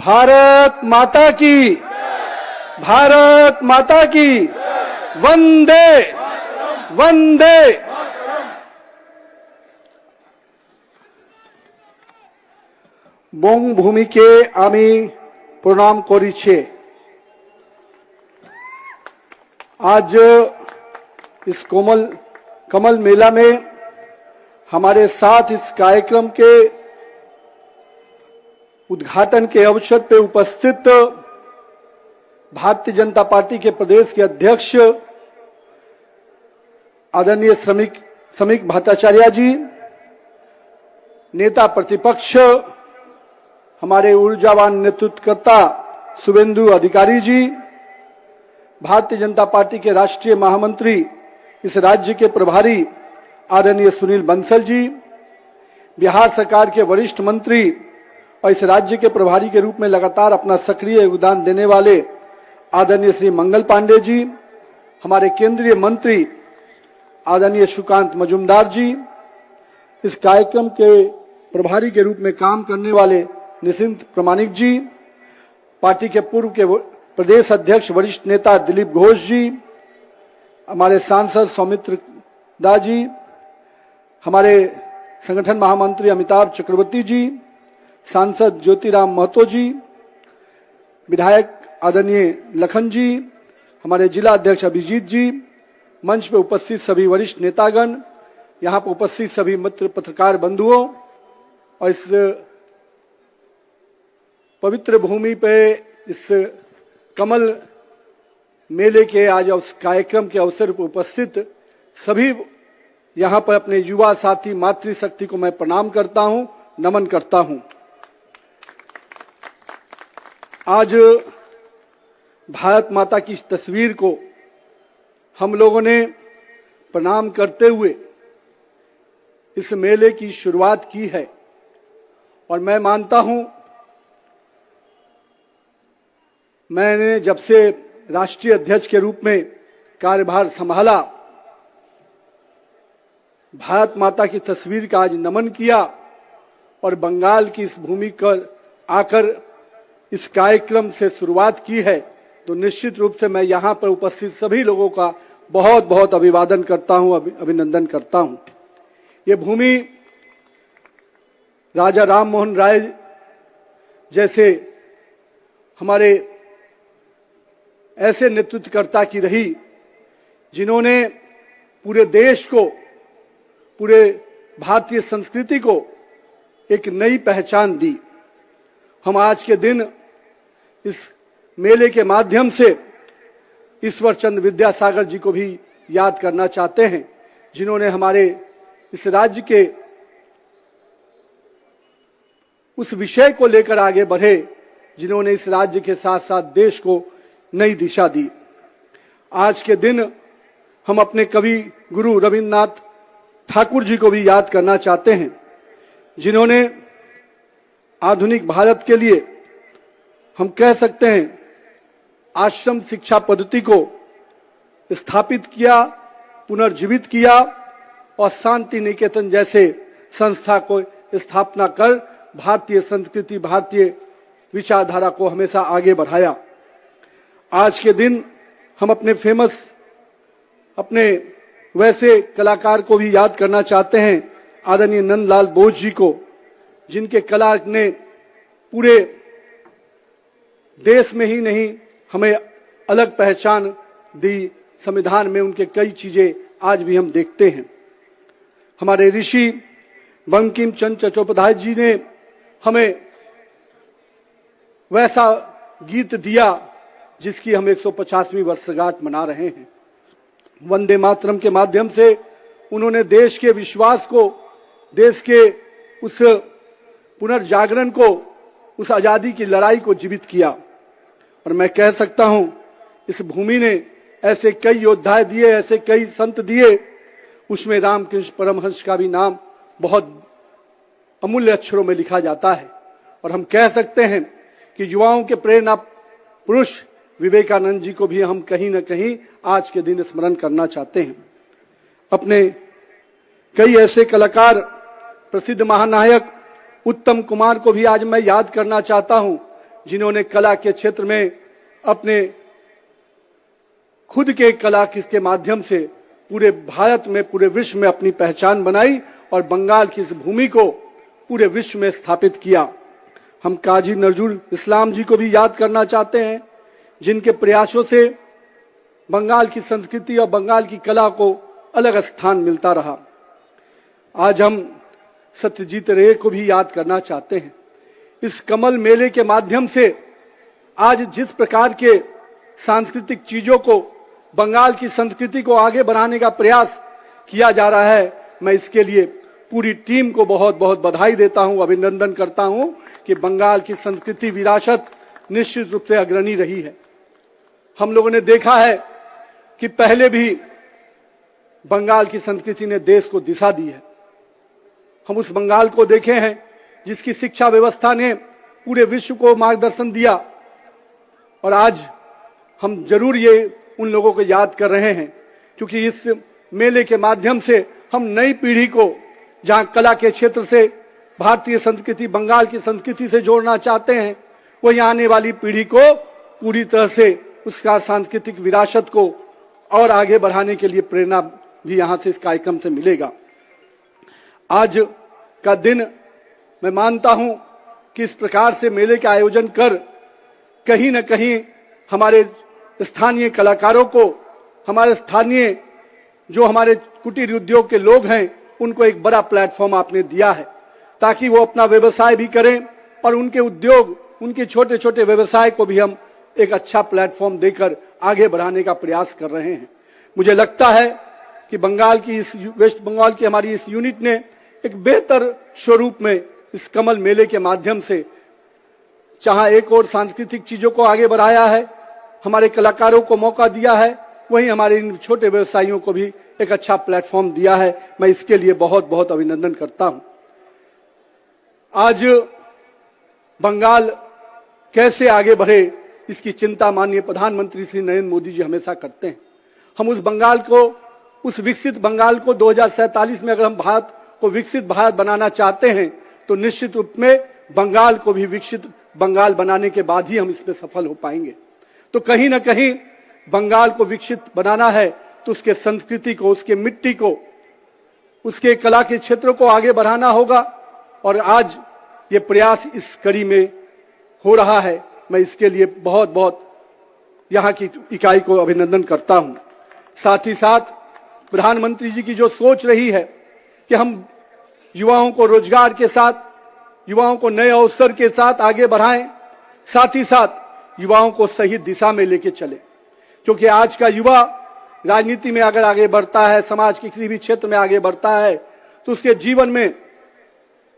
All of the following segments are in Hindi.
भारत माता की, भारत माता की, वंदे वंदे। বঙ্গভূমিকে আমি प्रणाम করিছে। आज इस कमल मेला में हमारे साथ इस कार्यक्रम के उद्घाटन के अवसर पे उपस्थित भारतीय जनता पार्टी के प्रदेश के अध्यक्ष आदरणीय श्रमिक भट्टाचार्य जी, नेता प्रतिपक्ष हमारे ऊर्जावान नेतृत्वकर्ता शुभेंदु अधिकारी जी, भारतीय जनता पार्टी के राष्ट्रीय महामंत्री, इस राज्य के प्रभारी आदरणीय सुनील बंसल जी, बिहार सरकार के वरिष्ठ मंत्री और इस राज्य के प्रभारी के रूप में लगातार अपना सक्रिय योगदान देने वाले आदरणीय श्री मंगल पांडे जी, हमारे केंद्रीय मंत्री आदरणीय सुकांत मजूमदार जी, इस कार्यक्रम के प्रभारी के रूप में काम करने वाले निशिंत प्रमाणिक जी, पार्टी के पूर्व के प्रदेश अध्यक्ष वरिष्ठ नेता दिलीप घोष जी, हमारे सांसद सौमित्र दा जी, हमारे संगठन महामंत्री अमिताभ चक्रवर्ती जी, सांसद ज्योतिराम महतो जी, विधायक आदरणीय लखन जी, हमारे जिला अध्यक्ष अभिजीत जी, मंच पर उपस्थित सभी वरिष्ठ नेतागण, यहाँ पर उपस्थित सभी मित्र पत्रकार बंधुओं और इस पवित्र भूमि पे इस कमल मेले के आज उस कार्यक्रम के अवसर पर उपस्थित सभी यहाँ पर अपने युवा साथी मातृशक्ति को मैं प्रणाम करता हूँ, नमन करता हूँ। आज भारत माता की इस तस्वीर को हम लोगों ने प्रणाम करते हुए इस मेले की शुरुआत की है और मैं मानता हूं, मैंने जब से राष्ट्रीय अध्यक्ष के रूप में कार्यभार संभाला, भारत माता की तस्वीर का आज नमन किया और बंगाल की इस भूमि पर आकर इस कार्यक्रम से शुरुआत की है, तो निश्चित रूप से मैं यहाँ पर उपस्थित सभी लोगों का बहुत बहुत अभिवादन करता हूँ, अभिनंदन करता हूँ। ये भूमि राजा राम मोहन राय जैसे हमारे ऐसे नेतृत्वकर्ता की रही जिन्होंने पूरे देश को, पूरे भारतीय संस्कृति को एक नई पहचान दी। हम आज के दिन इस मेले के माध्यम से ईश्वर चंद्र विद्यासागर जी को भी याद करना चाहते हैं, जिन्होंने हमारे इस राज्य के उस विषय को लेकर आगे बढ़े, जिन्होंने इस राज्य के साथ साथ देश को नई दिशा दी। आज के दिन हम अपने कवि गुरु रविन्द्रनाथ ठाकुर जी को भी याद करना चाहते हैं, जिन्होंने आधुनिक भारत के लिए हम कह सकते हैं आश्रम शिक्षा पद्धति को स्थापित किया, पुनर्जीवित किया और शांति निकेतन जैसे संस्था को स्थापना कर भारतीय संस्कृति, भारतीय विचारधारा को हमेशा आगे बढ़ाया। आज के दिन हम अपने वैसे कलाकार को भी याद करना चाहते हैं, आदरणीय नंदलाल बोस जी को, जिनके कला ने पूरे देश में ही नहीं हमें अलग पहचान दी। संविधान में उनके कई चीजें आज भी हम देखते हैं। हमारे ऋषि बंकिम चंद्र चट्टोपाध्याय जी ने हमें वैसा गीत दिया जिसकी हम 150वीं वर्षगांठ मना रहे हैं। वंदे मातरम के माध्यम से उन्होंने देश के विश्वास को, देश के उस पुनर्जागरण को, उस आजादी की लड़ाई को जीवित किया। और मैं कह सकता हूं इस भूमि ने ऐसे कई योद्धा दिए, ऐसे कई संत दिए, उसमें रामकृष्ण परमहंस का भी नाम बहुत अमूल्य अक्षरों में लिखा जाता है। और हम कह सकते हैं कि युवाओं के प्रेरणा पुरुष विवेकानंद जी को भी हम कहीं न कहीं आज के दिन स्मरण करना चाहते हैं। अपने कई ऐसे कलाकार, प्रसिद्ध महानायक उत्तम कुमार को भी आज मैं याद करना चाहता हूं, जिन्होंने कला के क्षेत्र में अपने खुद के कला के माध्यम से पूरे भारत में, पूरे विश्व में अपनी पहचान बनाई और बंगाल की इस भूमि को पूरे विश्व में स्थापित किया। हम काजी नजरुल इस्लाम जी को भी याद करना चाहते हैं, जिनके प्रयासों से बंगाल की संस्कृति और बंगाल की कला को अलग स्थान मिलता रहा। आज हम सत्यजीत रे को भी याद करना चाहते हैं। इस कमल मेले के माध्यम से आज जिस प्रकार के सांस्कृतिक चीजों को, बंगाल की संस्कृति को आगे बढ़ाने का प्रयास किया जा रहा है, मैं इसके लिए पूरी टीम को बहुत बहुत बधाई देता हूं, अभिनंदन करता हूं कि बंगाल की संस्कृति विरासत निश्चित रूप से अग्रणी रही है। हम लोगों ने देखा है कि पहले भी बंगाल की संस्कृति ने देश को दिशा दी है। हम उस बंगाल को देखे हैं जिसकी शिक्षा व्यवस्था ने पूरे विश्व को मार्गदर्शन दिया, और आज हम जरूर ये उन लोगों को याद कर रहे हैं, क्योंकि इस मेले के माध्यम से हम नई पीढ़ी को, जहां कला के क्षेत्र से भारतीय संस्कृति, बंगाल की संस्कृति से जोड़ना चाहते हैं, वहीं आने वाली पीढ़ी को पूरी तरह से उसका सांस्कृतिक विरासत को और आगे बढ़ाने के लिए प्रेरणा भी यहां से, इस कार्यक्रम से मिलेगा। आज का दिन मैं मानता हूं कि इस प्रकार से मेले का आयोजन कर कहीं न कहीं हमारे स्थानीय कलाकारों को, हमारे स्थानीय जो हमारे कुटीर उद्योग के लोग हैं, उनको एक बड़ा प्लेटफॉर्म आपने दिया है, ताकि वो अपना व्यवसाय भी करें और उनके उद्योग, उनके छोटे छोटे व्यवसाय को भी हम एक अच्छा प्लेटफॉर्म देकर आगे बढ़ाने का प्रयास कर रहे हैं। मुझे लगता है कि बंगाल की इस वेस्ट बंगाल की हमारी इस यूनिट ने एक बेहतर स्वरूप में इस कमल मेले के माध्यम से जहां एक और सांस्कृतिक चीजों को आगे बढ़ाया है, हमारे कलाकारों को मौका दिया है, वहीं हमारे इन छोटे व्यवसायियों को भी एक अच्छा प्लेटफॉर्म दिया है। मैं इसके लिए बहुत बहुत अभिनंदन करता हूं। आज बंगाल कैसे आगे बढ़े, इसकी चिंता माननीय प्रधानमंत्री श्री नरेंद्र मोदी जी हमेशा करते हैं। हम उस बंगाल को, उस विकसित बंगाल को 2047 में अगर हम भारत को विकसित भारत बनाना चाहते हैं, तो निश्चित रूप में बंगाल को भी विकसित बंगाल बनाने के बाद ही हम इसमें सफल हो पाएंगे। तो कहीं ना कहीं बंगाल को विकसित बनाना है तो उसके संस्कृति को, उसके मिट्टी को, उसके कला के क्षेत्रों को आगे बढ़ाना होगा, और आज ये प्रयास इस कड़ी में हो रहा है। मैं इसके लिए बहुत बहुत यहाँ की इकाई को अभिनंदन करता हूं। साथ ही साथ प्रधानमंत्री जी की जो सोच रही है कि हम युवाओं को रोजगार के साथ, युवाओं को नए अवसर के साथ आगे बढ़ाएं, साथ ही साथ युवाओं को सही दिशा में लेके चले, क्योंकि आज का युवा राजनीति में अगर आगे बढ़ता है, समाज के किसी भी क्षेत्र में आगे बढ़ता है, तो उसके जीवन में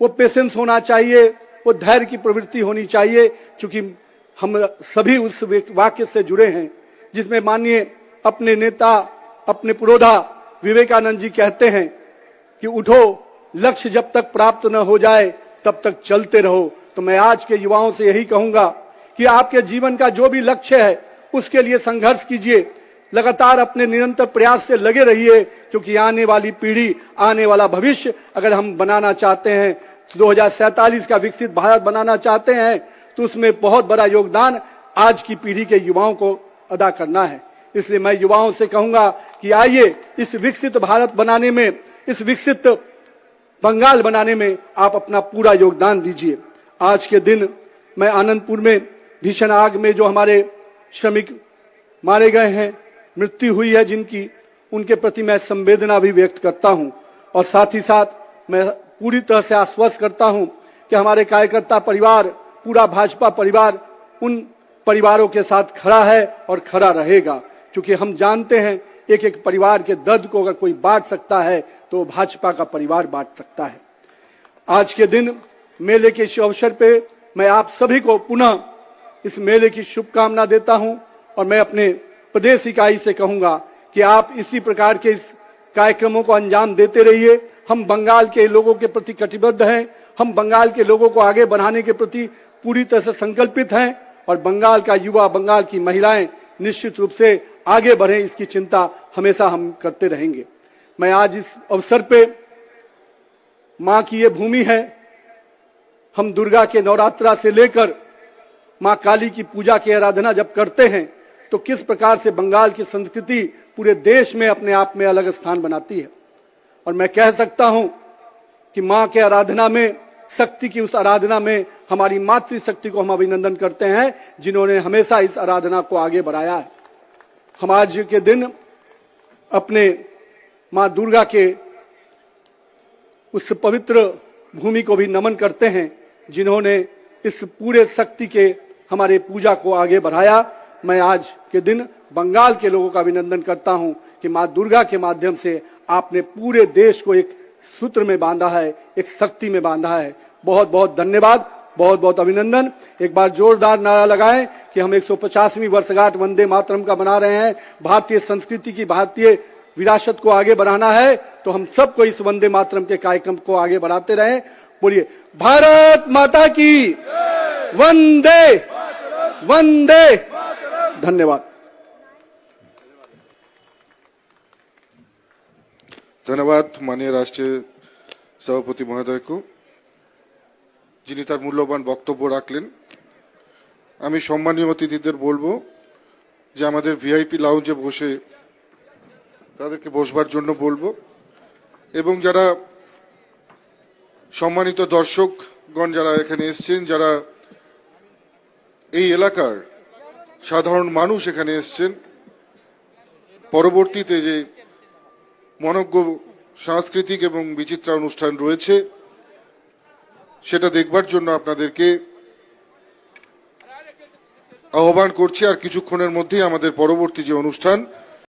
वो पेशेंस होना चाहिए, वो धैर्य की प्रवृत्ति होनी चाहिए, क्योंकि हम सभी उस वाक्य से जुड़े हैं जिसमें माननीय अपने नेता, अपने पुरोधा विवेकानंद जी कहते हैं कि उठो, लक्ष्य जब तक प्राप्त न हो जाए तब तक चलते रहो। तो मैं आज के युवाओं से यही कहूंगा कि आपके जीवन का जो भी लक्ष्य है उसके लिए संघर्ष कीजिए, लगातार अपने निरंतर प्रयास से लगे रहिए, क्योंकि आने वाली पीढ़ी, आने वाला भविष्य अगर हम बनाना चाहते हैं, 2047 का विकसित भारत बनाना चाहते हैं, तो उसमें बहुत बड़ा योगदान आज की पीढ़ी के युवाओं को अदा करना है। इसलिए मैं युवाओं से कहूंगा कि आइए इस विकसित भारत बनाने में, इस विकसित बंगाल बनाने में आप अपना पूरा योगदान दीजिए। आज के दिन मैं आनंदपुर में भीषण आग में जो हमारे श्रमिक मारे गए हैं, मृत्यु हुई है जिनकी, उनके प्रति मैं संवेदना भी व्यक्त करता हूं, और साथ ही साथ मैं पूरी तरह से आश्वस्त करता हूं कि हमारे कार्यकर्ता परिवार, पूरा भाजपा परिवार उन परिवारों के साथ खड़ा है और खड़ा रहेगा, क्योंकि हम जानते हैं एक एक परिवार के दर्द को अगर कोई बांट सकता है तो भाजपा का परिवार बांट सकता है। आज के दिन मेले के इस अवसर पे मैं आप सभी को पुनः इस मेले की शुभकामना देता हूं, और मैं अपने प्रदेश इकाई से कहूंगा कि आप इसी प्रकार के इस कार्यक्रमों को अंजाम देते रहिए। हम बंगाल के लोगों के प्रति कटिबद्ध हैं, हम बंगाल के लोगों को आगे बढ़ाने के प्रति पूरी तरह से संकल्पित हैं, और बंगाल का युवा, बंगाल की महिलाएं निश्चित रूप से आगे बढ़े, इसकी चिंता हमेशा हम करते रहेंगे। मैं आज इस अवसर पे, मां की ये भूमि है, हम दुर्गा के नवरात्रा से लेकर मां काली की पूजा की आराधना जब करते हैं तो किस प्रकार से बंगाल की संस्कृति पूरे देश में अपने आप में अलग स्थान बनाती है। और मैं कह सकता हूं कि मां के आराधना में, शक्ति की उस आराधना में हमारी मातृशक्ति को हम अभिनंदन करते हैं, जिन्होंने हमेशा इस आराधना को आगे बढ़ाया है। हम आज के दिन अपने मां दुर्गा के उस पवित्र भूमि को भी नमन करते हैं, जिन्होंने इस पूरे शक्ति के हमारे पूजा को आगे बढ़ाया। मैं आज के दिन बंगाल के लोगों का अभिनंदन करता हूं कि मां दुर्गा के माध्यम से आपने पूरे देश को एक सूत्र में बांधा है, एक शक्ति में बांधा है। बहुत बहुत धन्यवाद, बहुत बहुत अभिनंदन। एक बार जोरदार नारा लगाएं कि हम 150वीं वर्षगांठ वंदे मातरम का मना रहे हैं। भारतीय संस्कृति की, भारतीय विरासत को आगे बढ़ाना है, तो हम सबको इस वंदे मातरम के कार्यक्रम को आगे बढ़ाते रहें। बोलिए भारत माता की वंदे वंदे। धन्यवाद। धन्यवाद माननीय राष्ट्रीय सभापति महोदय को, যিনি তার মূল্যবান বক্তব্য রাখলেন। আমি সম্মানীয় অতিথিদের বলবো যে আমাদের ভিআইপি লাউঞ্জে বসে তাদেরকে বসবার জন্য বলবো, এবং যারা সম্মানিত দর্শকগণ যারা এখানে এসেছেন, যারা এই এলাকার সাধারণ মানুষ এখানে এসেছেন, পরবর্তীতে যে মনোজ্ঞ সাংস্কৃতিক এবং বিচিত্রা অনুষ্ঠান রয়েছে সেটা দেখবার জন্য আপনাদেরকে আহ্বান করছি। আর কিছুক্ষণের মধ্যেই আমাদের পরবর্তী যে অনুষ্ঠান